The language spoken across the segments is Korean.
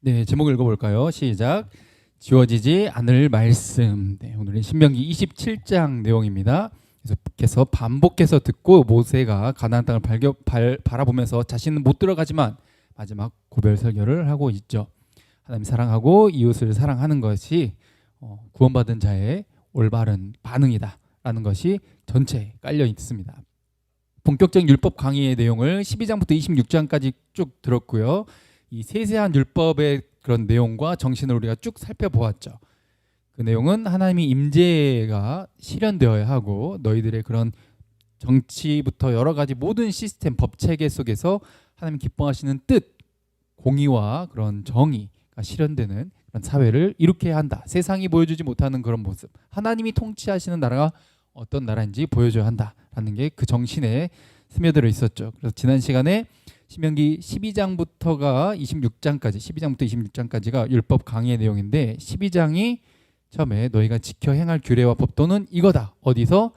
네, 제목 읽어볼까요? 시작. 지워지지 않을 말씀. 네, 오늘은 신명기 27장 내용입니다. 그래서 반복해서 듣고 모세가 가나안 땅을 바라보면서 자신은 못 들어가지만 마지막 고별 설교를 하고 있죠. 하나님 사랑하고 이웃을 사랑하는 것이 구원받은 자의 올바른 반응이다라는 것이 전체에 깔려 있습니다. 본격적인 율법 강의의 내용을 12장부터 26장까지 쭉 들었고요. 이 세세한 율법의 그런 내용과 정신을 우리가 쭉 살펴보았죠. 그 내용은 하나님의 임재가 실현되어야 하고 너희들의 그런 정치부터 여러 가지 모든 시스템, 법체계 속에서 하나님 기뻐하시는 뜻, 공의와 그런 정의가 실현되는 그런 사회를 이룩해야 한다. 세상이 보여주지 못하는 그런 모습, 하나님이 통치하시는 나라가 어떤 나라인지 보여줘야 한다라는 게 그 정신에 스며들어 있었죠. 그래서 지난 시간에 신명기 12장부터가 26장까지 12장부터 26장까지가 율법 강의의 내용인데 12장이 처음에 너희가 지켜 행할 규례와 법도는 이거다. 어디서?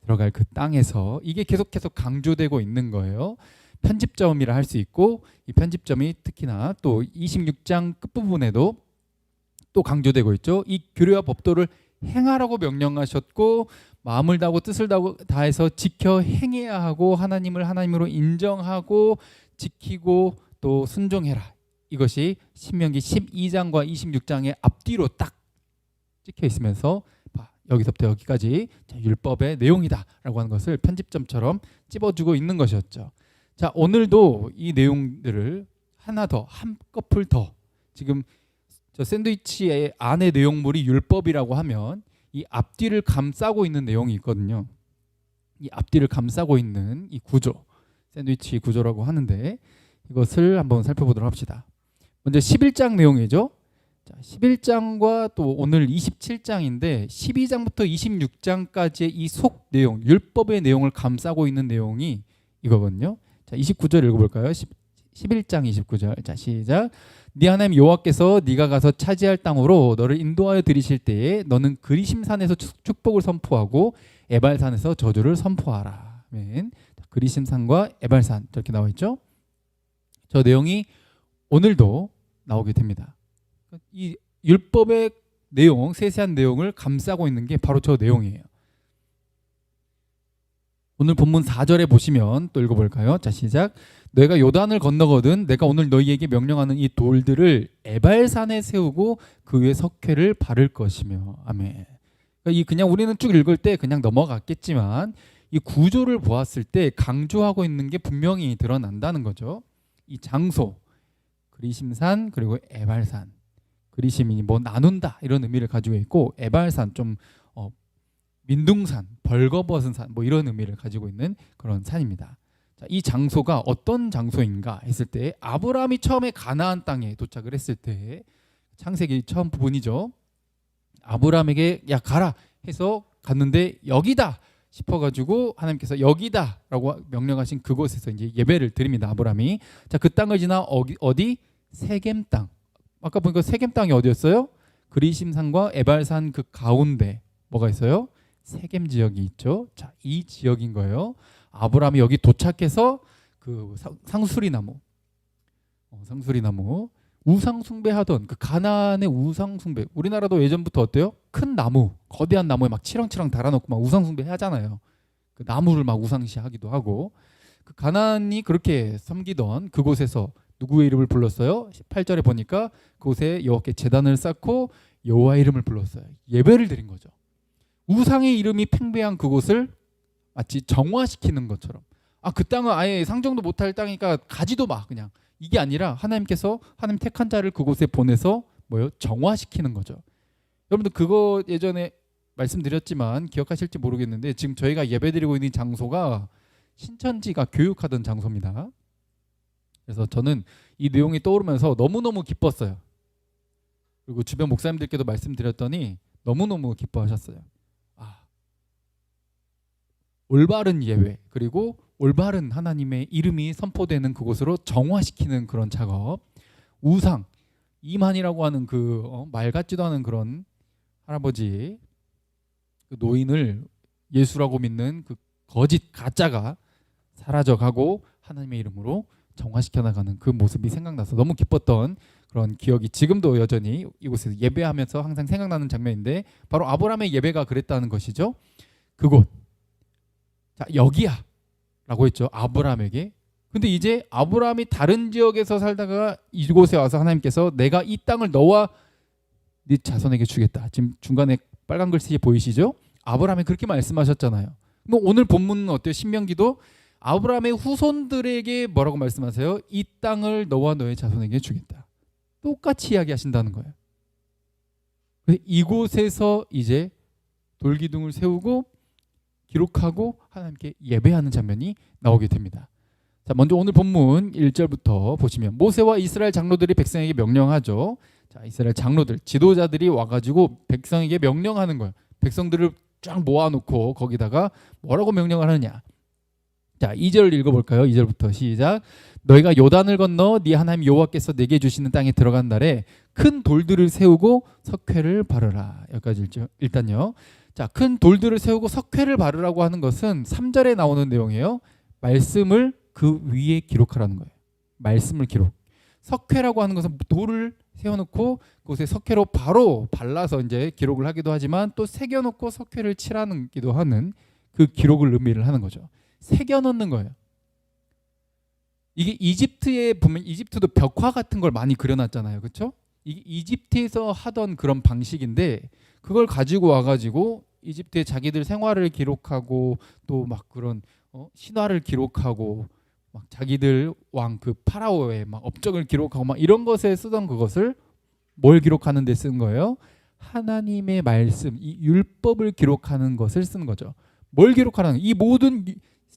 들어갈 그 땅에서. 이게 계속 강조되고 있는 거예요. 편집점이라 할 수 있고 이 편집점이 특히나 또 26장 끝부분에도 또 강조되고 있죠. 이 규례와 법도를 행하라고 명령하셨고 마음을 다하고 뜻을 다해서 지켜 행해야 하고 하나님을 하나님으로 인정하고 지키고 또 순종해라. 이것이 신명기 12장과 26장의 앞뒤로 딱 찍혀 있으면서 여기서부터 여기까지 율법의 내용이다라고 하는 것을 편집점처럼 찝어주고 있는 것이었죠. 자, 오늘도 이 내용들을 하나 더, 한꺼풀 더, 지금 저 샌드위치의 안의 내용물이 율법이라고 하면 이 앞뒤를 감싸고 있는 내용이 있거든요. 이 앞뒤를 감싸고 있는 이 구조, 샌드위치 구조라고 하는데 이것을 한번 살펴보도록 합시다. 먼저 11장 내용이죠. 자, 11장과 또 오늘 27장인데 12장부터 26장까지의 이 속 내용, 율법의 내용을 감싸고 있는 내용이 이거거든요. 자, 29절 읽어볼까요? 11장 29절. 자, 시작. 네 하나님 여호와께서 네가 가서 차지할 땅으로 너를 인도하여 들이실 때에 너는 그리심산에서 축복을 선포하고 에발산에서 저주를 선포하라. 아멘. 그리심산과 에발산 이렇게 나와 있죠. 저 내용이 오늘도 나오게 됩니다. 이 율법의 내용, 세세한 내용을 감싸고 있는 게 바로 저 내용이에요. 오늘 본문 4절에 보시면 또 읽어볼까요? 자, 시작. 너희가 요단을 건너거든 내가 오늘 너희에게 명령하는 이 돌들을 에발산에 세우고 그 위에 석회를 바를 것이며. 아멘. 그러니까 그냥 우리는 쭉 읽을 때 그냥 넘어갔겠지만 이 구조를 보았을 때 강조하고 있는 게 분명히 드러난다는 거죠. 이 장소, 그리심산 그리고 에발산. 그리심이 뭐 나눈다 이런 의미를 가지고 있고 에발산 좀 민둥산, 벌거벗은 산 뭐 이런 의미를 가지고 있는 그런 산입니다. 자, 이 장소가 어떤 장소인가 했을 때 아브라함이 처음에 가나안 땅에 도착을 했을 때 창세기 처음 부분이죠. 아브라함에게 야 가라 해서 갔는데 여기다 싶어가지고 하나님께서 여기다라고 명령하신 그곳에서 이제 예배를 드립니다. 아브라함이. 자, 그 땅을 지나 어디? 세겜 땅. 아까 보니까 세겜 땅이 어디였어요? 그리심산과 에발산 그 가운데 뭐가 있어요? 세겜 지역이 있죠. 자, 이 지역인 거예요. 아브라함이 여기 도착해서 그 상수리나무, 상수리나무 우상 숭배하던 그 가나안의 우상 숭배. 우리나라도 예전부터 어때요? 큰 나무, 거대한 나무에 막 치렁치렁 달아놓고 막 우상 숭배 하잖아요. 그 나무를 막 우상시하기도 하고 그 가나안이 그렇게 섬기던 그곳에서 누구의 이름을 불렀어요? 8절에 보니까 그곳에 여호와께 제단을 쌓고 여호와 이름을 불렀어요. 예배를 드린 거죠. 우상의 이름이 팽배한 그곳을 마치 정화시키는 것처럼 그 땅은 아예 상정도 못할 땅이니까 가지도 마 그냥 이게 아니라 하나님께서 하나님 택한 자를 그곳에 보내서 뭐요? 정화시키는 거죠. 여러분들 그거 예전에 말씀드렸지만 기억하실지 모르겠는데 지금 저희가 예배드리고 있는 장소가 신천지가 교육하던 장소입니다. 그래서 저는 이 내용이 떠오르면서 너무너무 기뻤어요. 그리고 주변 목사님들께도 말씀드렸더니 너무너무 기뻐하셨어요. 올바른 예외 그리고 올바른 하나님의 이름이 선포되는 그곳으로 정화시키는 그런 작업. 우상 이만이라고 하는 그 말 같지도 않은 그런 할아버지 그 노인을 예수라고 믿는 그 거짓 가짜가 사라져가고 하나님의 이름으로 정화시켜 나가는 그 모습이 생각나서 너무 기뻤던 그런 기억이 지금도 여전히 이곳에서 예배하면서 항상 생각나는 장면인데 바로 아브라함의 예배가 그랬다는 것이죠. 그곳, 자 여기야 라고 했죠. 아브라함에게. 근데 이제 아브라함이 다른 지역에서 살다가 이곳에 와서 하나님께서 내가 이 땅을 너와 네 자손에게 주겠다. 지금 중간에 빨간 글씨 보이시죠? 아브라함이 그렇게 말씀하셨잖아요. 뭐 오늘 본문은 어때요? 신명기도 아브라함의 후손들에게 뭐라고 말씀하세요? 이 땅을 너와 너의 자손에게 주겠다. 똑같이 이야기하신다는 거예요. 그래서 이곳에서 이제 돌기둥을 세우고 기록하고 하나님께 예배하는 장면이 나오게 됩니다. 자, 먼저 오늘 본문 1절부터 보시면 모세와 이스라엘 장로들이 백성에게 명령하죠. 자, 이스라엘 장로들, 지도자들이 와가지고 백성에게 명령하는 거예요. 백성들을 쫙 모아놓고 거기다가 뭐라고 명령을 하느냐. 자, 2절 읽어볼까요? 2절부터 시작. 너희가 요단을 건너 네 하나님 여호와께서 내게 주시는 땅에 들어간 날에 큰 돌들을 세우고 석회를 바르라. 여기까지 읽죠. 일단요. 자, 큰 돌들을 세우고 석회를 바르라고 하는 것은 3절에 나오는 내용이에요. 말씀을 그 위에 기록하라는 거예요. 말씀을 기록. 석회라고 하는 것은 돌을 세워놓고 그곳에 석회로 바로 발라서 이제 기록을 하기도 하지만 또 새겨놓고 석회를 칠하기도 하는 그 기록을 의미를 하는 거죠. 새겨놓는 거예요. 이게 이집트에 보면 이집트도 벽화 같은 걸 많이 그려놨잖아요. 그렇죠? 이게 이집트에서 하던 그런 방식인데 그걸 가지고 와가지고 이집트의 자기들 생활을 기록하고 또 막 그런 신화를 기록하고 막 자기들 왕 그 파라오의 막 업적을 기록하고 막 이런 것에 쓰던 그것을 뭘 기록하는 데 쓴 거예요? 하나님의 말씀, 이 율법을 기록하는 것을 쓰는 거죠. 뭘 기록하라는 이 모든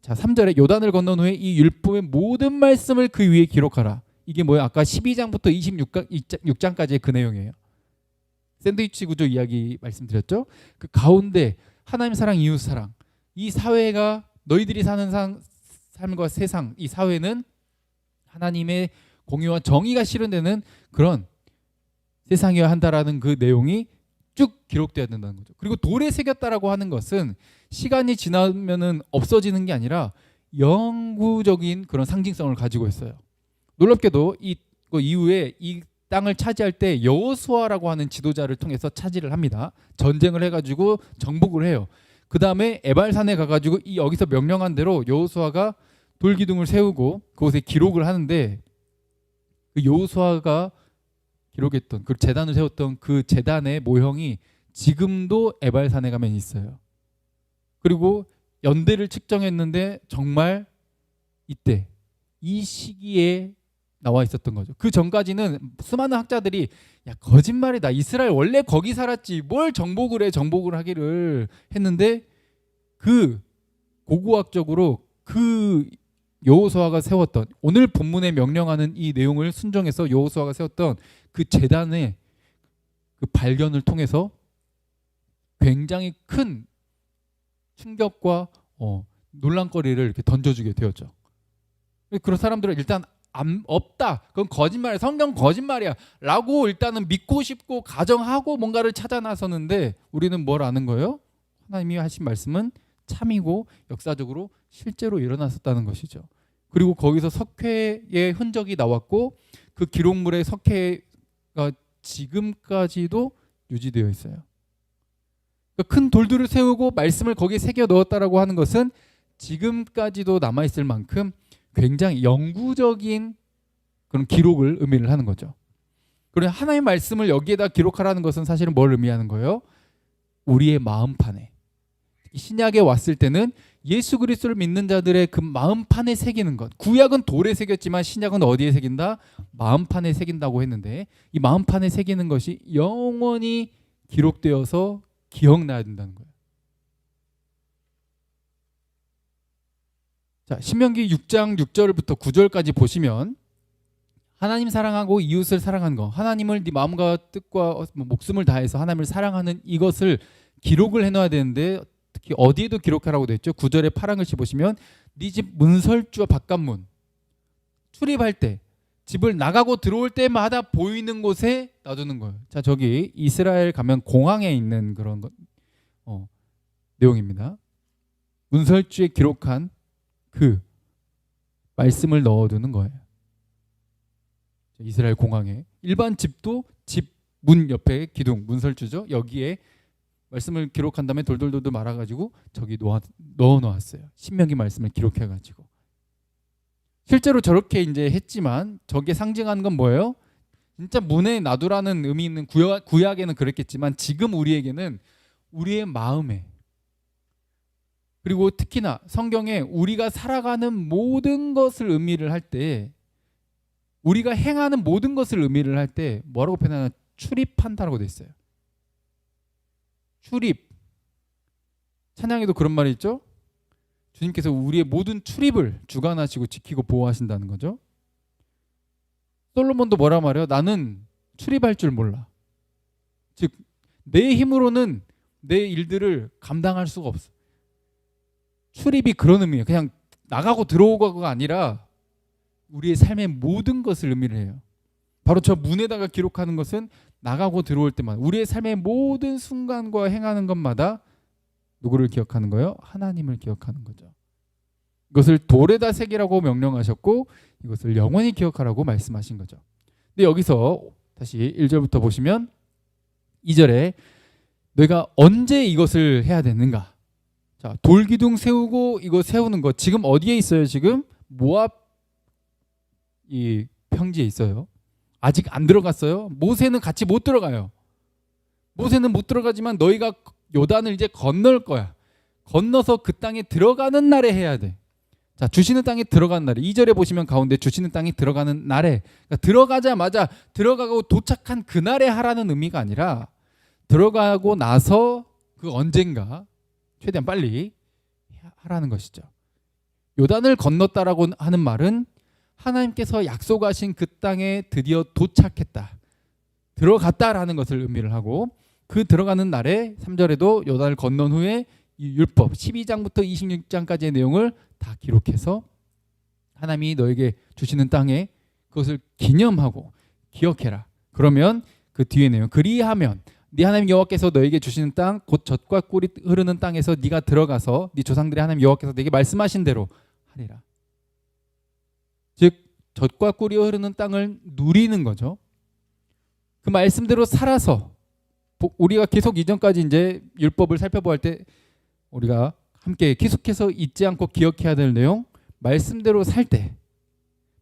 자 3절에 요단을 건넌 후에 이 율법의 모든 말씀을 그 위에 기록하라. 이게 뭐예요? 아까 12장부터 26장까지의 그 내용이에요. 샌드위치 구조 이야기 말씀드렸죠. 그 가운데 하나님 사랑, 이웃 사랑, 이 사회가 너희들이 사는 삶과 세상, 이 사회는 하나님의 공의와 정의가 실현되는 그런 세상이어야 한다라는 그 내용이 쭉 기록되어야 된다는 거죠. 그리고 돌에 새겼다라고 하는 것은 시간이 지나면은 없어지는 게 아니라 영구적인 그런 상징성을 가지고 있어요. 놀랍게도 이 이후에 이 땅을 차지할 때 여호수아라고 하는 지도자를 통해서 차지를 합니다. 전쟁을 해가지고 정복을 해요. 그 다음에 에발산에 가가지고 여기서 명령한 대로 여호수아가 돌기둥을 세우고 그곳에 기록을 하는데 그 여호수아가 기록했던 그 제단을 세웠던 그 제단의 모형이 지금도 에발산에 가면 있어요. 그리고 연대를 측정했는데 정말 이때 이 시기에 나와 있었던 거죠. 그 전까지는 수많은 학자들이 야 거짓말이다. 이스라엘 원래 거기 살았지. 뭘 정복을 해. 정복을 하기를 했는데 그 고고학적으로 그 여호수아가 세웠던 오늘 본문에 명령하는 이 내용을 순종해서 여호수아가 세웠던 그 제단의 그 발견을 통해서 굉장히 큰 충격과 논란거리를 이렇게 던져주게 되었죠. 그런 사람들은 일단 없다. 그건 거짓말이야. 성경 거짓말이야. 라고 일단은 믿고 싶고 가정하고 뭔가를 찾아 나서는데 우리는 뭘 아는 거예요? 하나님이 하신 말씀은 참이고 역사적으로 실제로 일어났었다는 것이죠. 그리고 거기서 석회의 흔적이 나왔고 그 기록물의 석회가 지금까지도 유지되어 있어요. 그러니까 큰 돌들을 세우고 말씀을 거기에 새겨 넣었다라고 하는 것은 지금까지도 남아있을 만큼 굉장히 영구적인 그런 기록을 의미를 하는 거죠. 그리고 하나님의 말씀을 여기에다 기록하라는 것은 사실은 뭘 의미하는 거예요? 우리의 마음판에. 신약에 왔을 때는 예수 그리스도를 믿는 자들의 그 마음판에 새기는 것. 구약은 돌에 새겼지만 신약은 어디에 새긴다? 마음판에 새긴다고 했는데 이 마음판에 새기는 것이 영원히 기록되어서 기억나야 된다는 거예요. 자, 신명기 6장 6절부터 9절까지 보시면 하나님 사랑하고 이웃을 사랑하는 거, 하나님을 네 마음과 뜻과 목숨을 다해서 하나님을 사랑하는 이것을 기록을 해놔야 되는데 특히 어디에도 기록하라고 되어 있죠. 9절에 파란 글씨 보시면 네 집 문설주와 바깥문 출입할 때 집을 나가고 들어올 때마다 보이는 곳에 놔두는 거예요. 자, 저기 이스라엘 가면 공항에 있는 그런 내용입니다. 문설주에 기록한 그 말씀을 넣어두는 거예요. 이스라엘 공항에 일반 집도 집 문 옆에 기둥 문설주죠. 여기에 말씀을 기록한 다음에 돌돌돌돌 말아가지고 저기 넣어 놓았어요. 신명기 말씀을 기록해가지고. 실제로 저렇게 이제 했지만 저게 상징하는 건 뭐예요? 진짜 문에 놔두라는 의미 있는 구약에는 그랬겠지만 지금 우리에게는 우리의 마음에, 그리고 특히나 성경에 우리가 살아가는 모든 것을 의미를 할 때, 우리가 행하는 모든 것을 의미를 할 때 뭐라고 표현하나? 출입한다라고 돼 있어요. 출입. 찬양에도 그런 말이 있죠. 주님께서 우리의 모든 출입을 주관하시고 지키고 보호하신다는 거죠. 솔로몬도 뭐라 말해요? 나는 출입할 줄 몰라. 즉 내 힘으로는 내 일들을 감당할 수가 없어. 출입이 그런 의미예요. 그냥 나가고 들어오고가 아니라 우리의 삶의 모든 것을 의미를 해요. 바로 저 문에다가 기록하는 것은 나가고 들어올 때마다 우리의 삶의 모든 순간과 행하는 것마다 누구를 기억하는 거예요? 하나님을 기억하는 거죠. 이것을 돌에다 새기라고 명령하셨고 이것을 영원히 기억하라고 말씀하신 거죠. 근데 여기서 다시 1절부터 보시면 2절에 내가 언제 이것을 해야 되는가? 자, 돌기둥 세우고 이거 세우는 거 지금 어디에 있어요? 지금 모압 이 평지에 있어요. 아직 안 들어갔어요. 모세는 같이 못 들어가요. 모세는 못 들어가지만 너희가 요단을 이제 건널 거야. 건너서 그 땅에 들어가는 날에 해야 돼. 자, 주시는 땅에 들어가는 날에 2절에 보시면 가운데 주시는 땅에 들어가는 날에, 그러니까 들어가자마자 들어가고 도착한 그날에 하라는 의미가 아니라 들어가고 나서 그 언젠가 최대한 빨리 하라는 것이죠. 요단을 건넜다라고 하는 말은 하나님께서 약속하신 그 땅에 드디어 도착했다, 들어갔다라는 것을 의미를 하고, 그 들어가는 날에 3절에도 요단을 건넌 후에 이 율법 12장부터 26장까지의 내용을 다 기록해서 하나님이 너에게 주시는 땅에 그것을 기념하고 기억해라. 그러면 그 뒤에 내용, 그리하면 네 하나님 여호와께서 너에게 주시는 땅 곧 젖과 꿀이 흐르는 땅에서 네가 들어가서 네 조상들이 하나님 여호와께서 네게 말씀하신 대로 하리라. 즉 젖과 꿀이 흐르는 땅을 누리는 거죠. 그 말씀대로 살아서 우리가 계속 이전까지 이제 율법을 살펴볼 때 우리가 함께 계속해서 잊지 않고 기억해야 될 내용, 말씀대로 살 때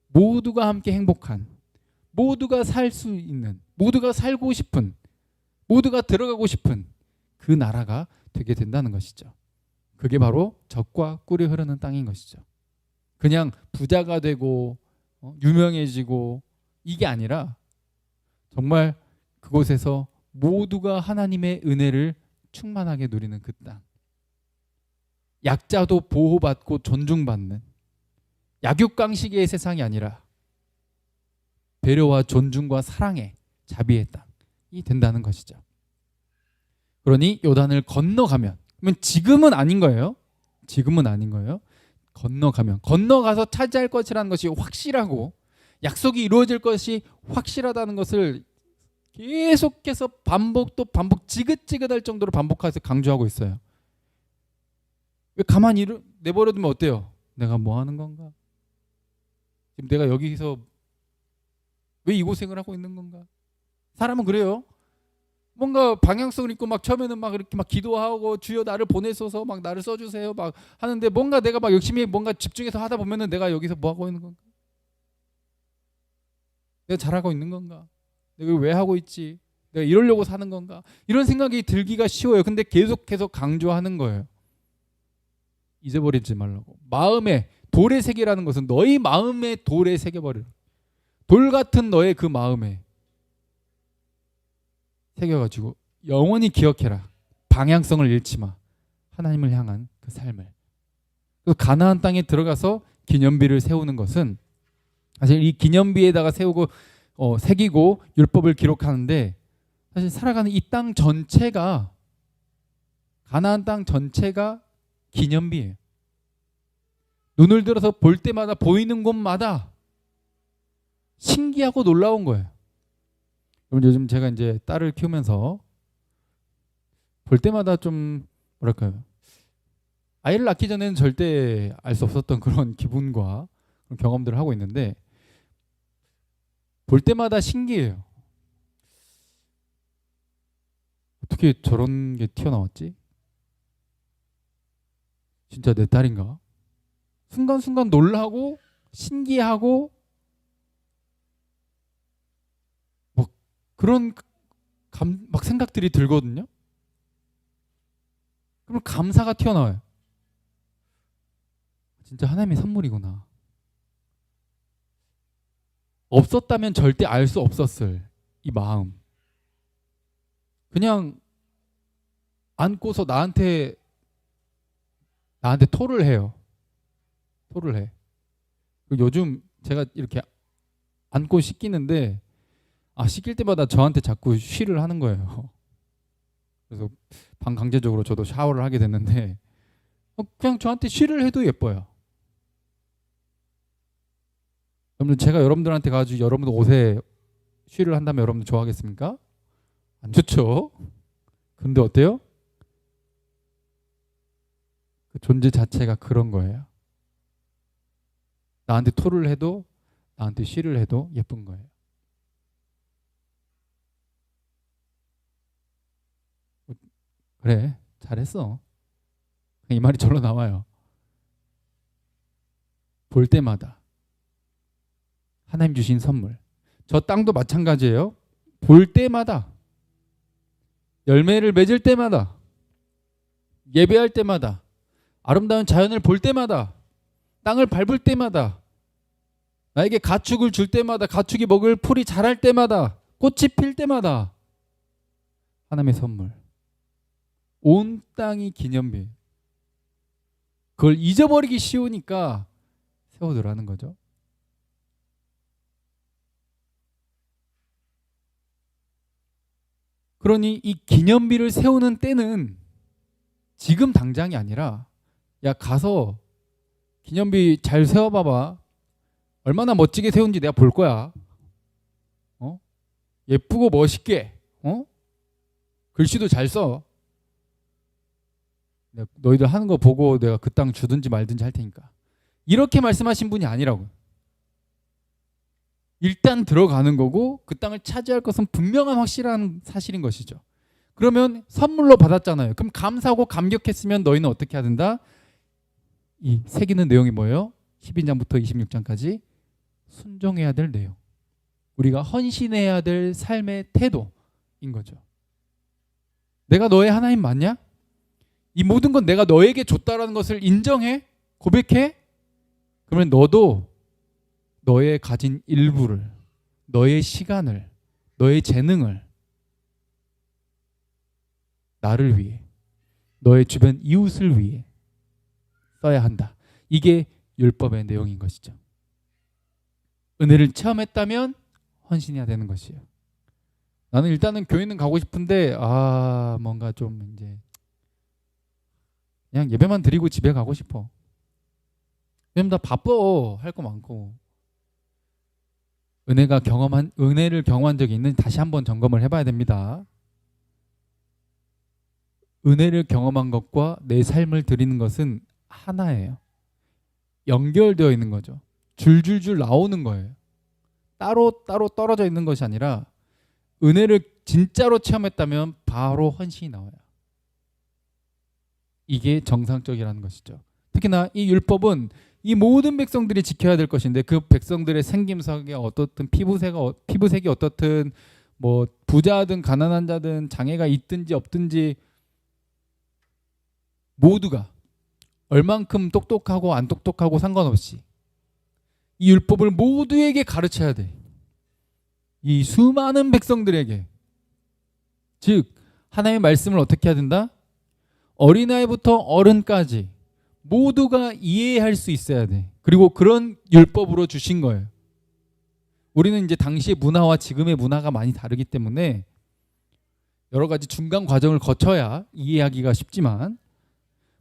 모두가 함께 행복한, 모두가 살 수 있는, 모두가 살고 싶은, 모두가 들어가고 싶은 그 나라가 되게 된다는 것이죠. 그게 바로 젖과 꿀이 흐르는 땅인 것이죠. 그냥 부자가 되고 유명해지고 이게 아니라 정말 그곳에서 모두가 하나님의 은혜를 충만하게 누리는 그 땅. 약자도 보호받고 존중받는 약육강식의 세상이 아니라 배려와 존중과 사랑의 자비의 땅이 된다는 것이죠. 그러니 요단을 건너가면, 그러면 지금은 아닌 거예요. 지금은 아닌 거예요. 건너가서 차지할 것이라는 것이 확실하고 약속이 이루어질 것이 확실하다는 것을 계속해서 반복 지긋지긋할 정도로 반복해서 강조하고 있어요. 왜 가만히 내버려두면 어때요? 내가 뭐 하는 건가? 지금 내가 여기서 왜 이 고생을 하고 있는 건가? 사람은 그래요. 뭔가 방향성을 있고 막 처음에는 막 이렇게 막 기도하고 주여 나를 보내소서 막 나를 써주세요 막 하는데 뭔가 내가 막 열심히 뭔가 집중해서 하다 보면은 내가 여기서 뭐 하고 있는 건가? 내가 잘하고 있는 건가? 내가 왜 하고 있지? 내가 이러려고 사는 건가? 이런 생각이 들기가 쉬워요. 근데 계속해서 강조하는 거예요. 잊어버리지 말라고. 마음에 돌의 세계라는 것은 너희 마음에 돌에 새겨버려. 돌 같은 너의 그 마음에 새겨가지고 영원히 기억해라. 방향성을 잃지 마. 하나님을 향한 그 삶을. 그래서 가나안 땅에 들어가서 기념비를 세우는 것은 사실 이 기념비에다가 세우고 새기고 율법을 기록하는데 사실 살아가는 이 땅 전체가, 가나안 땅 전체가 기념비예요. 눈을 들어서 볼 때마다 보이는 곳마다 신기하고 놀라운 거예요. 요즘 제가 이제 딸을 키우면서 볼 때마다 좀 뭐랄까요, 아이를 낳기 전에는 절대 알 수 없었던 그런 기분과 그런 경험들을 하고 있는데 볼 때마다 신기해요. 어떻게 저런 게 튀어나왔지? 진짜 내 딸인가? 순간순간 놀라고 신기하고 뭐 그런 막 생각들이 들거든요. 그럼 감사가 튀어나와요. 진짜 하나님의 선물이구나. 없었다면 절대 알 수 없었을 이 마음. 그냥 안고서 나한테 토를 해요. 토를 해. 요즘 제가 이렇게 안고 씻기는데 씻길 때마다 저한테 자꾸 쉬를 하는 거예요. 그래서 반강제적으로 저도 샤워를 하게 됐는데 그냥 저한테 쉬를 해도 예뻐요. 여러분, 제가 여러분들한테 가지고 여러분들 옷에 쉬를 한다면 여러분들 좋아하겠습니까? 안 좋죠. 근데 어때요? 그 존재 자체가 그런 거예요. 나한테 토를 해도 나한테 쉬를 해도 예쁜 거예요. 그래, 잘했어. 이 말이 절로 나와요. 볼 때마다 하나님 주신 선물. 저 땅도 마찬가지예요. 볼 때마다, 열매를 맺을 때마다, 예배할 때마다, 아름다운 자연을 볼 때마다, 땅을 밟을 때마다, 나에게 가축을 줄 때마다, 가축이 먹을 풀이 자랄 때마다, 꽃이 필 때마다 하나님의 선물. 온 땅이 기념비. 그걸 잊어버리기 쉬우니까 세워두라는 거죠. 그러니 이 기념비를 세우는 때는 지금 당장이 아니라 야 가서 기념비 잘 세워봐봐. 얼마나 멋지게 세운지 내가 볼 거야. 예쁘고 멋있게. 글씨도 잘 써. 너희들 하는 거 보고 내가 그 땅 주든지 말든지 할 테니까. 이렇게 말씀하신 분이 아니라고요. 일단 들어가는 거고 그 땅을 차지할 것은 분명한 확실한 사실인 것이죠. 그러면 선물로 받았잖아요. 그럼 감사하고 감격했으면 너희는 어떻게 해야 된다? 이 새기는 내용이 뭐예요? 12장부터 26장까지 순종해야 될 내용. 우리가 헌신해야 될 삶의 태도인 거죠. 내가 너의 하나님 맞냐? 이 모든 건 내가 너에게 줬다라는 것을 인정해? 고백해? 그러면 너도 너의 가진 일부를, 너의 시간을, 너의 재능을 나를 위해, 너의 주변 이웃을 위해 써야 한다. 이게 율법의 내용인 것이죠. 은혜를 체험했다면 헌신해야 되는 것이에요. 나는 일단은 교회는 가고 싶은데 뭔가 좀 이제 그냥 예배만 드리고 집에 가고 싶어. 왜냐면 나 바빠. 할 거 많고. 은혜를 경험한 적이 있는지 다시 한번 점검을 해봐야 됩니다. 은혜를 경험한 것과 내 삶을 드리는 것은 하나예요. 연결되어 있는 거죠. 줄줄줄 나오는 거예요. 따로 떨어져 있는 것이 아니라 은혜를 진짜로 체험했다면 바로 헌신이 나와요. 이게 정상적이라는 것이죠. 특히나 이 율법은 이 모든 백성들이 지켜야 될 것인데 그 백성들의 생김새가 어떻든 피부색이 어떻든 뭐 부자든 가난한 자든 장애가 있든지 없든지 모두가 얼만큼 똑똑하고 안 똑똑하고 상관없이 이 율법을 모두에게 가르쳐야 돼. 이 수많은 백성들에게. 즉 하나님의 말씀을 어떻게 해야 된다? 어린아이부터 어른까지 모두가 이해할 수 있어야 돼. 그리고 그런 율법으로 주신 거예요. 우리는 이제 당시의 문화와 지금의 문화가 많이 다르기 때문에 여러 가지 중간 과정을 거쳐야 이해하기가 쉽지만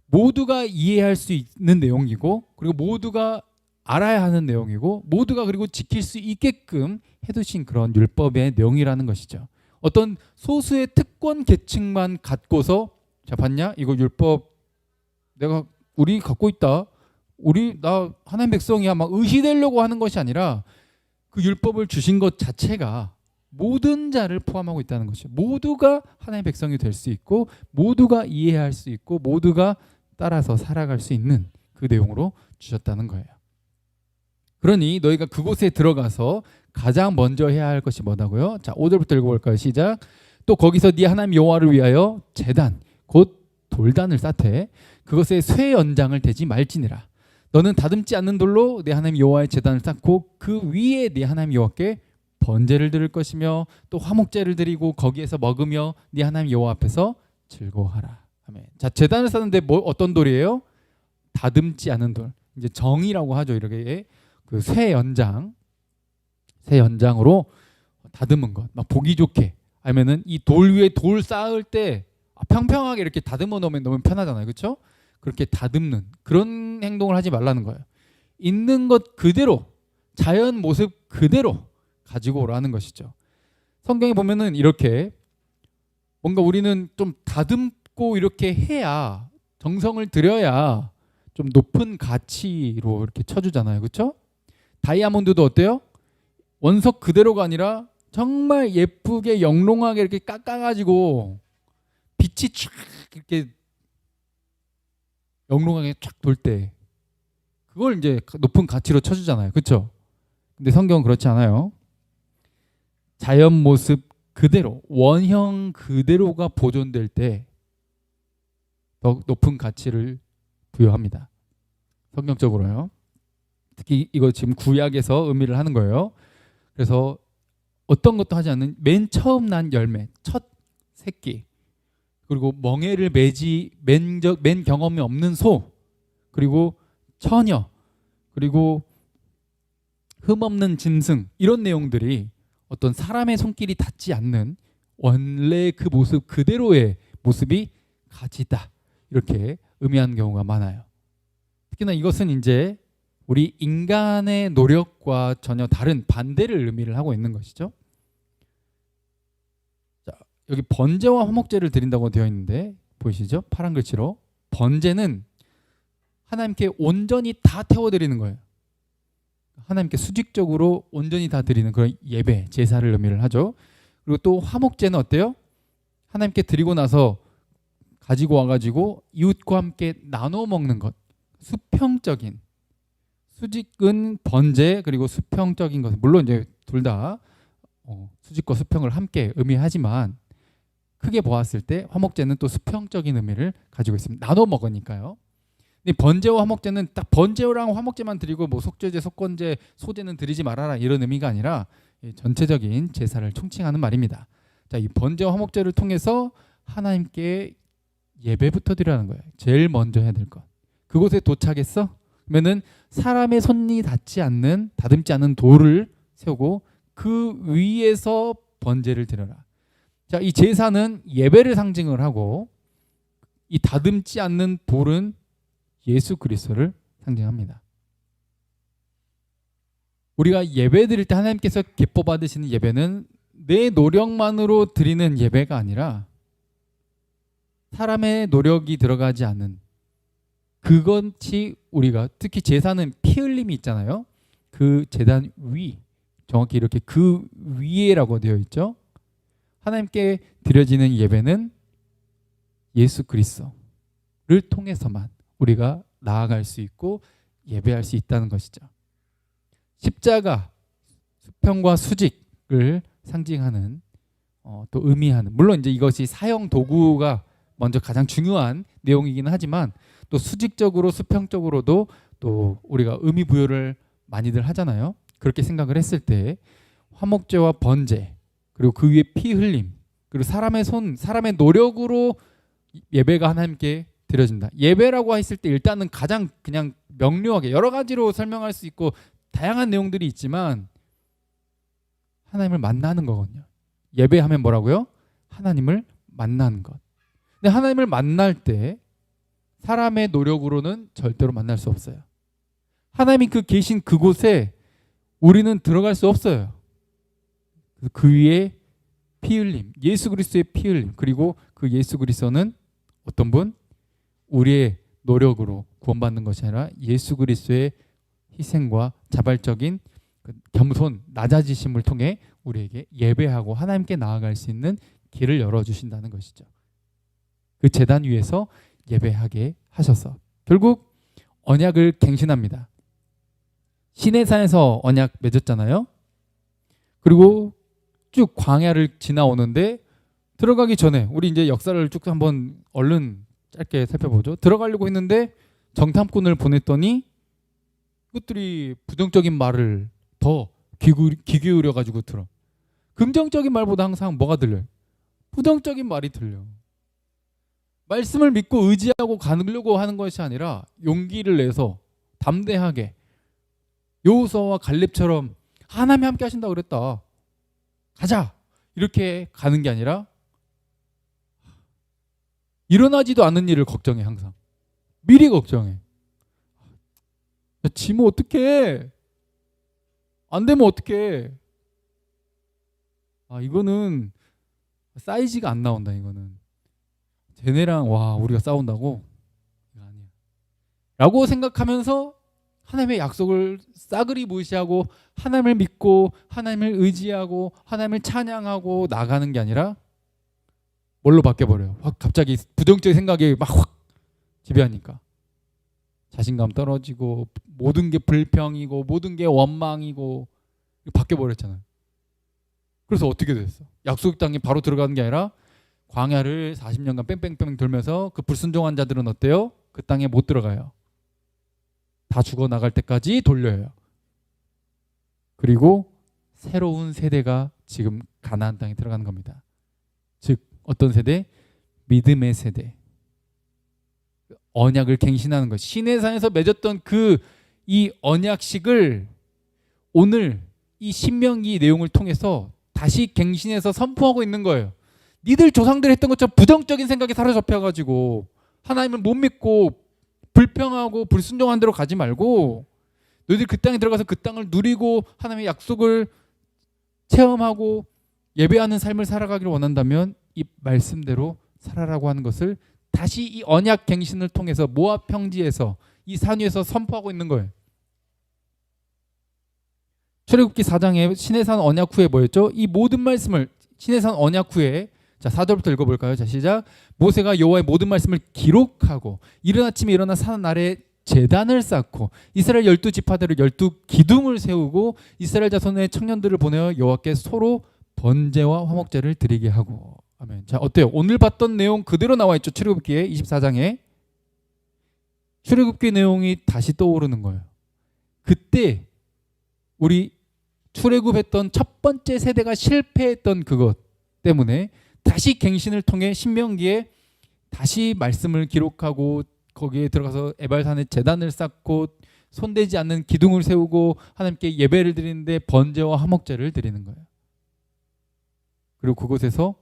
모두가 이해할 수 있는 내용이고 그리고 모두가 알아야 하는 내용이고 모두가 그리고 지킬 수 있게끔 해두신 그런 율법의 내용이라는 것이죠. 어떤 소수의 특권 계층만 갖고서 자 봤냐? 이거 율법 우리 갖고 있다. 나 하나님 백성이야 막 의시되려고 하는 것이 아니라 그 율법을 주신 것 자체가 모든 자를 포함하고 있다는 것이죠. 모두가 하나님의 백성이 될 수 있고 모두가 이해할 수 있고 모두가 따라서 살아갈 수 있는 그 내용으로 주셨다는 거예요. 그러니 너희가 그곳에 들어가서 가장 먼저 해야 할 것이 뭐다고요? 자, 5절부터 읽어볼까요? 시작. 또 거기서 네 하나님 여호와를 위하여 제단 곧 돌단을 쌓되 그것에 쇠 연장을 대지 말지니라. 너는 다듬지 않는 돌로 네 하나님 여호와의 제단을 쌓고 그 위에 네 하나님 여호와께 번제를 드릴 것이며 또 화목제를 드리고 거기에서 먹으며 네 하나님 여호와 앞에서 즐거워하라. 아멘. 자, 제단을 쌓는데 뭐 어떤 돌이에요? 다듬지 않은 돌. 이제 정이라고 하죠. 이렇게 그 쇠 연장으로 다듬은 것. 막 보기 좋게. 아니면은 이 돌 위에 돌 쌓을 때 평평하게 이렇게 다듬어 놓으면 너무 편하잖아요. 그렇죠? 그렇게 다듬는 그런 행동을 하지 말라는 거예요. 있는 것 그대로 자연 모습 그대로 가지고 오라는 것이죠. 성경에 보면은 이렇게 뭔가 우리는 좀 다듬고 이렇게 해야 정성을 들여야 좀 높은 가치로 이렇게 쳐주잖아요. 그렇죠? 다이아몬드도 어때요? 원석 그대로가 아니라 정말 예쁘게 영롱하게 이렇게 깎아가지고 빛이 쫙 이렇게 영롱하게 쫙 돌 때 그걸 이제 높은 가치로 쳐주잖아요. 그렇죠? 근데 성경은 그렇지 않아요. 자연 모습 그대로 원형 그대로가 보존될 때 더 높은 가치를 부여합니다. 성경적으로요. 특히 이거 지금 구약에서 의미를 하는 거예요. 그래서 어떤 것도 하지 않는 맨 처음 난 열매, 첫 새끼, 그리고 멍에를 맨 경험이 없는 소, 그리고 처녀, 그리고 흠없는 짐승, 이런 내용들이 어떤 사람의 손길이 닿지 않는 원래 그 모습 그대로의 모습이 가지다, 이렇게 의미하는 경우가 많아요. 특히나 이것은 이제 우리 인간의 노력과 전혀 다른 반대를 의미를 하고 있는 것이죠. 자, 여기 번제와 화목제를 드린다고 되어 있는데 보이시죠? 파란 글씨로. 번제는 하나님께 온전히 다 태워드리는 거예요. 하나님께 수직적으로 온전히 다 드리는 그런 예배, 제사를 의미를 하죠. 그리고 또 화목제는 어때요? 하나님께 드리고 나서 가지고 와가지고 이웃과 함께 나눠 먹는 것. 수평적인, 수직은 번제, 그리고 수평적인 것. 물론 이제 둘 다 수직과 수평을 함께 의미하지만 크게 보았을 때 화목제는 또 수평적인 의미를 가지고 있습니다. 나눠 먹으니까요. 근데 번제와 화목제는 딱 번제랑 화목제만 드리고 뭐 속죄제, 속건제, 소제는 드리지 말아라, 이런 의미가 아니라 전체적인 제사를 총칭하는 말입니다. 자, 이 번제와 화목제를 통해서 하나님께 예배부터 드리라는 거예요. 제일 먼저 해야 될 것. 그곳에 도착했어? 그러면은 사람의 손이 닿지 않는, 다듬지 않은 돌을 세우고 그 위에서 번제를 드려라. 자, 이 제사는 예배를 상징을 하고 이 다듬지 않는 돌은 예수 그리스도를 상징합니다. 우리가 예배 드릴 때 하나님께서 기뻐 받으시는 예배는 내 노력만으로 드리는 예배가 아니라 사람의 노력이 들어가지 않은, 그것이 우리가, 특히 제사는 피 흘림이 있잖아요. 그 제단 위, 정확히 이렇게 그 위에라고 되어 있죠. 하나님께 드려지는 예배는 예수 그리스도를 통해서만 우리가 나아갈 수 있고 예배할 수 있다는 것이죠. 십자가, 수평과 수직을 상징하는 또 의미하는, 물론 이제 이것이 사형 도구가 먼저 가장 중요한 내용이기는 하지만 또 수직적으로 수평적으로도 또 우리가 의미 부여를 많이들 하잖아요. 그렇게 생각을 했을 때 화목제와 번제, 그리고 그 위에 피 흘림, 그리고 사람의 손, 사람의 노력으로 예배가 하나님께 드려진다. 예배라고 했을 때 일단은 가장 그냥 명료하게 여러 가지로 설명할 수 있고 다양한 내용들이 있지만 하나님을 만나는 거거든요. 예배하면 뭐라고요? 하나님을 만나는 것. 근데 하나님을 만날 때 사람의 노력으로는 절대로 만날 수 없어요. 하나님이 계신 그곳에 우리는 들어갈 수 없어요. 그 위에 피 흘림, 예수 그리스도의 피 흘림, 그리고 그 예수 그리스도는 어떤 분? 우리의 노력으로 구원받는 것이 아니라 예수 그리스도의 희생과 자발적인 겸손, 낮아지심을 통해 우리에게 예배하고 하나님께 나아갈 수 있는 길을 열어주신다는 것이죠. 그 제단 위에서 예배하게 하셔서 결국 언약을 갱신합니다. 시내산에서 언약 맺었잖아요. 그리고 쭉 광야를 지나오는데 들어가기 전에 우리 이제 역사를 쭉 한번 얼른 짧게 살펴보죠. 들어가려고 했는데 정탐꾼을 보냈더니 그것들이 부정적인 말을 더 귀 기울여 가지고 들어. 긍정적인 말보다 항상 뭐가 들려요? 부정적인 말이 들려. 말씀을 믿고 의지하고 가려고 하는 것이 아니라 용기를 내서 담대하게 여호수아와 갈렙처럼 하나님이 함께 하신다고 그랬다. 가자. 이렇게 가는 게 아니라 일어나지도 않는 일을 걱정해 항상. 미리 걱정해. 지면 어떡해. 안 되면 어떡해. 이거는 사이즈가 안 나온다. 이거는 쟤네랑 우리가 싸운다고? 이거 아니야 라고 생각하면서 하나님의 약속을 싸그리 무시하고 하나님을 믿고 하나님을 의지하고 하나님을 찬양하고 나가는 게 아니라 뭘로 바뀌어버려요. 확 갑자기 부정적인 생각이 막 확 지배하니까 자신감 떨어지고 모든 게 불평이고 모든 게 원망이고 바뀌어버렸잖아요. 그래서 어떻게 됐어? 약속 땅에 바로 들어가는 게 아니라 광야를 40년간 뺑뺑뺑 돌면서 그 불순종한 자들은 어때요? 그 땅에 못 들어가요. 다 죽어나갈 때까지 돌려요. 그리고 새로운 세대가 지금 가나안 땅에 들어가는 겁니다. 즉 어떤 세대? 믿음의 세대. 언약을 갱신하는 것. 시내산에서 맺었던 이 언약식을 오늘 이 신명기 내용을 통해서 다시 갱신해서 선포하고 있는 거예요. 니들 조상들 했던 것처럼 부정적인 생각이 사로잡혀가지고 하나님을 못 믿고 불평하고 불순종한 대로 가지 말고 너희들 그 땅에 들어가서 그 땅을 누리고 하나님의 약속을 체험하고 예배하는 삶을 살아가기를 원한다면 이 말씀대로 살아라고 하는 것을 다시 이 언약 갱신을 통해서 모압 평지에서 이 산 위에서 선포하고 있는 거예요. 출애굽기 4장에 시내산 언약 후에 뭐였죠? 이 모든 말씀을 시내산 언약 후에 자 4절부터 읽어볼까요? 자 시작. 모세가 여호와의 모든 말씀을 기록하고 이른 아침에 일어나 산 아래 제단을 쌓고 이스라엘 12지파대로 12기둥을 세우고 이스라엘 자손의 청년들을 보내어 여호와께 소로 번제와 화목제를 드리게 하고. 아멘. 자 어때요? 오늘 봤던 내용 그대로 나와 있죠. 출애굽기에 24장에 출애굽기 내용이 다시 떠오르는 거예요. 그때 우리 출애굽했던 첫 번째 세대가 실패했던 그것 때문에 다시 갱신을 통해 신명기에 다시 말씀을 기록하고 거기에 들어가서 에발산에 제단을 쌓고 손대지 않는 기둥을 세우고 하나님께 예배를 드리는데 번제와 화목제를 드리는 거예요. 그리고 그곳에서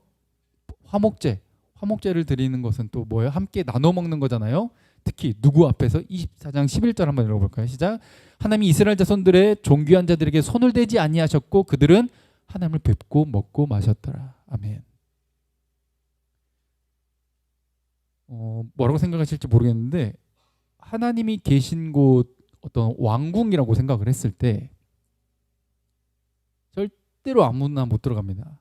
화목제를 드리는 것은 또 뭐예요? 함께 나눠 먹는 거잖아요. 특히 누구 앞에서? 24장 11절 한번 읽어볼까요? 시작. 하나님이 이스라엘 자손들의 존귀한 자들에게 손을 대지 아니하셨고 그들은 하나님을 뵙고 먹고 마셨더라. 아멘. 뭐라고 생각하실지 모르겠는데 하나님이 계신 곳 어떤 왕궁이라고 생각을 했을 때 절대로 아무나 못 들어갑니다.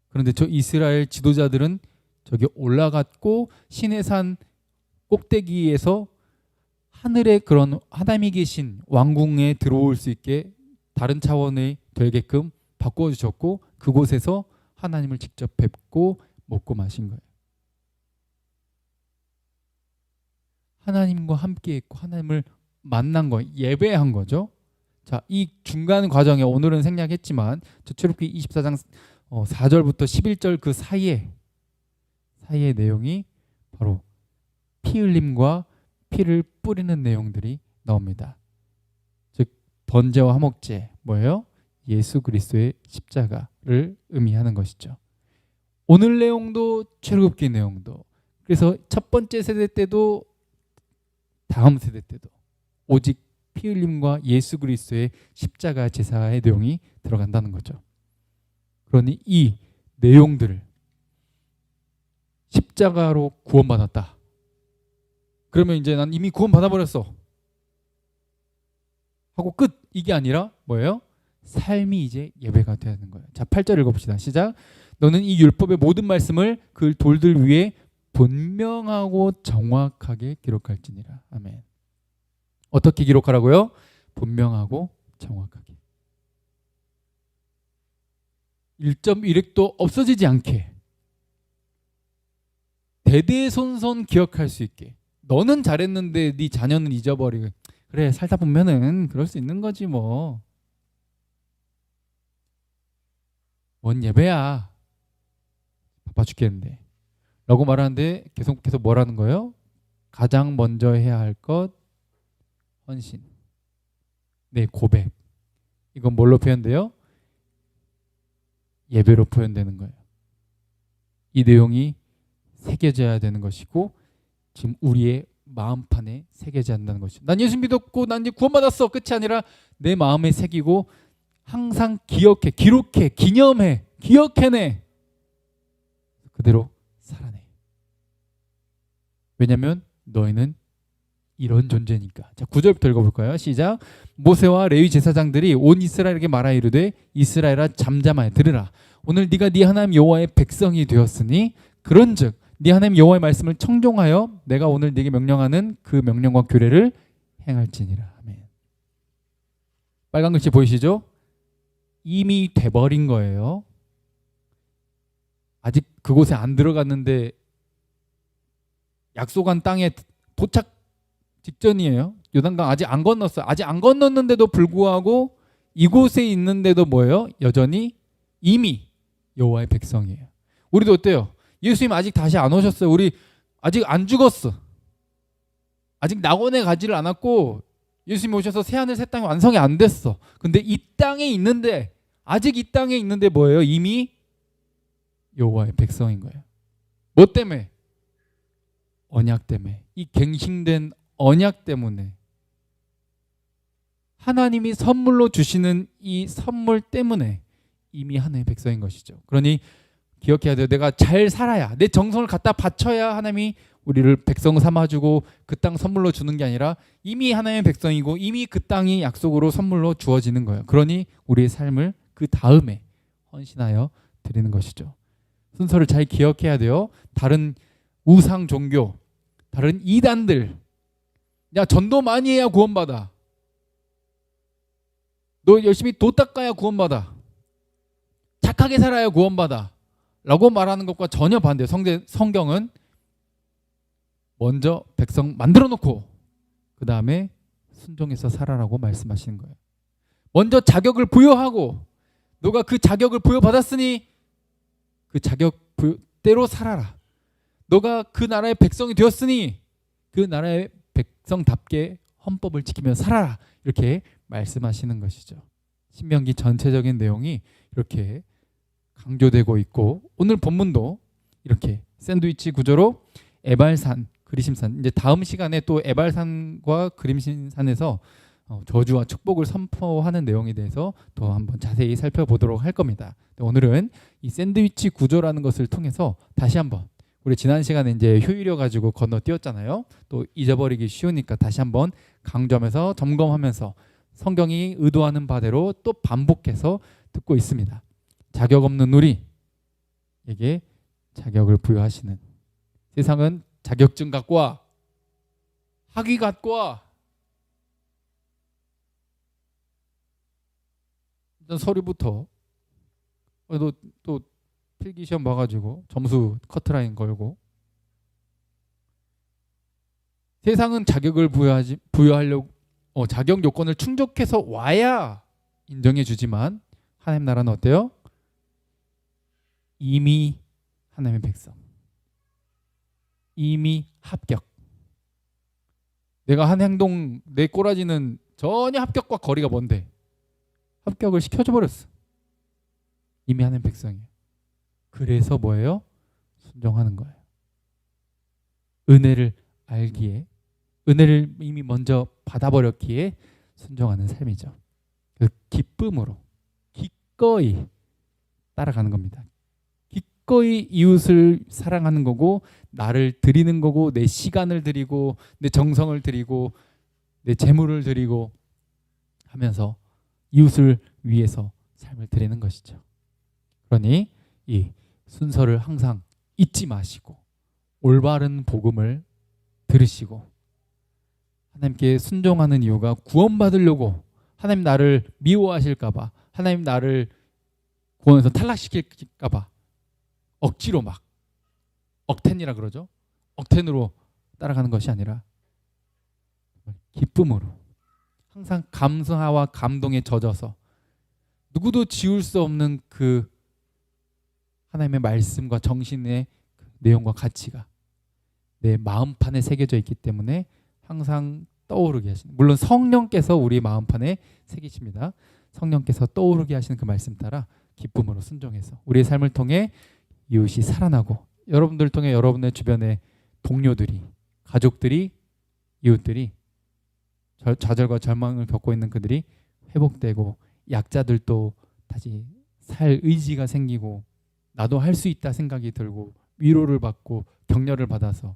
그런데 저 이스라엘 지도자들은 저기 올라갔고 시내산 꼭대기에서 하늘에 그런 하나님이 계신 왕궁에 들어올 수 있게 다른 차원이 되게끔 바꾸어 주셨고 그곳에서 하나님을 직접 뵙고 먹고 마신 거예요. 하나님과 함께 있고 하나님을 만난 거, 예배한 거죠. 자, 이 중간 과정에 오늘은 생략했지만 저 출애굽기 24장 4절부터 11절 그 사이의 내용이 바로 피 흘림과 피를 뿌리는 내용들이 나옵니다. 즉 번제와 화목제 뭐예요? 예수 그리스도의 십자가를 의미하는 것이죠. 오늘 내용도 출애굽기 내용도 그래서 첫 번째 세대 때도 다음 세대 때도 오직 피 흘림과 예수 그리스도의 십자가 제사의 내용이 들어간다는 거죠. 그러니 이 내용들을 십자가로 구원받았다. 그러면 이제 난 이미 구원받아버렸어 하고 끝. 이게 아니라 뭐예요? 삶이 이제 예배가 되는 거예요. 자, 8절 읽어봅시다. 시작. 너는 이 율법의 모든 말씀을 그 돌들 위에 분명하고 정확하게 기록할지니라. 아멘. 어떻게 기록하라고요? 분명하고 정확하게. 1.1획도 없어지지 않게 대대손손 기억할 수 있게. 너는 잘했는데 네 자녀는 잊어버리고. 그래, 살다 보면은 그럴 수 있는 거지 뭐. 뭔 예배야. 바빠 죽겠는데 라고 말하는데 계속해서 뭐라는 거예요? 가장 먼저 해야 할 것 헌신. 네, 고백. 이건 뭘로 표현돼요? 예배로 표현되는 거예요. 이 내용이 새겨져야 되는 것이고 지금 우리의 마음판에 새겨져야 한다는 것이죠. 난 예수 믿었고 난 이제 구원받았어. 끝이 아니라 내 마음에 새기고 항상 기억해, 기록해, 기념해, 기억해내. 그대로 살아내. 왜냐하면 너희는 이런 존재니까. 자, 9절부터 읽어볼까요? 시작. 모세와 레위 제사장들이 온 이스라엘에게 말하 이르되 이스라엘아 잠잠하여 들으라. 오늘 네가 네 하나님 여호와의 백성이 되었으니 그런즉 네 하나님 여호와의 말씀을 청종하여 내가 오늘 네게 명령하는 그 명령과 규례를 행할지니라. 아멘. 빨간 글씨 보이시죠? 이미 돼버린 거예요. 아직 그곳에 안 들어갔는데 약속한 땅에 도착 직전이에요. 요단강 아직 안 건넜어요. 아직 안 건넜는데도 불구하고 이곳에 있는데도 뭐예요? 여전히 이미 여호와의 백성이에요. 우리도 어때요? 예수님 아직 다시 안 오셨어요. 우리 아직 안 죽었어. 아직 낙원에 가지를 않았고 예수님이 오셔서 새하늘 새 땅이 완성이 안 됐어. 근데 이 땅에 있는데 아직 이 땅에 있는데 뭐예요? 이미 여호와의 백성인 거예요. 뭐 때문에? 언약 때문에. 이 갱신된 언약 때문에. 하나님이 선물로 주시는 이 선물 때문에 이미 하나님의 백성인 것이죠. 그러니 기억해야 돼요. 내가 잘 살아야, 내 정성을 갖다 바쳐야 하나님이 우리를 백성 삼아주고 그 땅 선물로 주는 게 아니라 이미 하나님의 백성이고 이미 그 땅이 약속으로 선물로 주어지는 거예요. 그러니 우리의 삶을 그 다음에 헌신하여 드리는 것이죠. 순서를 잘 기억해야 돼요. 다른 우상 종교, 다른 이단들, 야 전도 많이 해야 구원받아. 너 열심히 도 닦아야 구원받아. 착하게 살아야 구원받아. 라고 말하는 것과 전혀 반대예요. 성경은 먼저 백성 만들어 놓고 그 다음에 순종해서 살아라고 말씀하시는 거예요. 먼저 자격을 부여하고 너가 그 자격을 부여받았으니 그 자격대로 살아라. 너가 그 나라의 백성이 되었으니 그 나라의 백성답게 헌법을 지키며 살아라. 이렇게 말씀하시는 것이죠. 신명기 전체적인 내용이 이렇게 강조되고 있고 오늘 본문도 이렇게 샌드위치 구조로 에발산, 그리심산, 이제 다음 시간에 또 에발산과 그리심산에서 저주와 축복을 선포하는 내용에 대해서 더 한번 자세히 살펴보도록 할 겁니다. 오늘은 이 샌드위치 구조라는 것을 통해서 다시 한번 우리 지난 시간에 이제 효율여 가지고 건너뛰었잖아요. 또 잊어버리기 쉬우니까 다시 한번 강조하면서 점검하면서 성경이 의도하는 바대로 또 반복해서 듣고 있습니다. 자격 없는 우리에게 자격을 부여하시는, 세상은 자격증 갖고 와, 학위 갖고 와, 일단 서류부터 또 필기시험 봐가지고 점수 커트라인 걸고, 세상은 자격을 부여하려고 자격 요건을 충족해서 와야 인정해 주지만 하나님 나라는 어때요? 이미 하나님의 백성, 이미 합격. 내가 한 행동, 내 꼬라지는 전혀 합격과 거리가 먼데 합격을 시켜줘 버렸어. 이미 하나님의 백성이에요. 그래서 뭐예요? 순종하는 거예요. 은혜를 알기에, 은혜를 이미 먼저 받아버렸기에 순종하는 삶이죠. 기쁨으로 기꺼이 따라가는 겁니다. 기꺼이 이웃을 사랑하는 거고, 나를 드리는 거고, 내 시간을 드리고, 내 정성을 드리고, 내 재물을 드리고 하면서 이웃을 위해서 삶을 드리는 것이죠. 그러니 이 순서를 항상 잊지 마시고 올바른 복음을 들으시고 하나님께 순종하는 이유가 구원받으려고, 하나님 나를 미워하실까봐, 하나님 나를 구원에서 탈락시킬까봐 억지로 막 억텐이라 그러죠. 억텐으로 따라가는 것이 아니라 기쁨으로 항상 감사와 감동에 젖어서 누구도 지울 수 없는 그 하나님의 말씀과 정신의 내용과 가치가 내 마음판에 새겨져 있기 때문에 항상 떠오르게 하시는, 물론 성령께서 우리 마음판에 새기십니다. 성령께서 떠오르게 하시는 그 말씀 따라 기쁨으로 순종해서 우리의 삶을 통해 이웃이 살아나고, 여러분들 통해 여러분의 주변의 동료들이, 가족들이, 이웃들이 좌절과 절망을 겪고 있는 그들이 회복되고, 약자들도 다시 살 의지가 생기고 나도 할 수 있다 생각이 들고 위로를 받고 격려를 받아서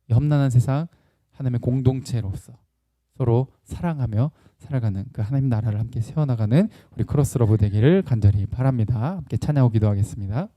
이 험난한 세상 하나님의 공동체로서 서로 사랑하며 살아가는 그 하나님 나라를 함께 세워나가는 우리 크로스러브 되기를 간절히 바랍니다. 함께 찬양하고 기도하겠습니다.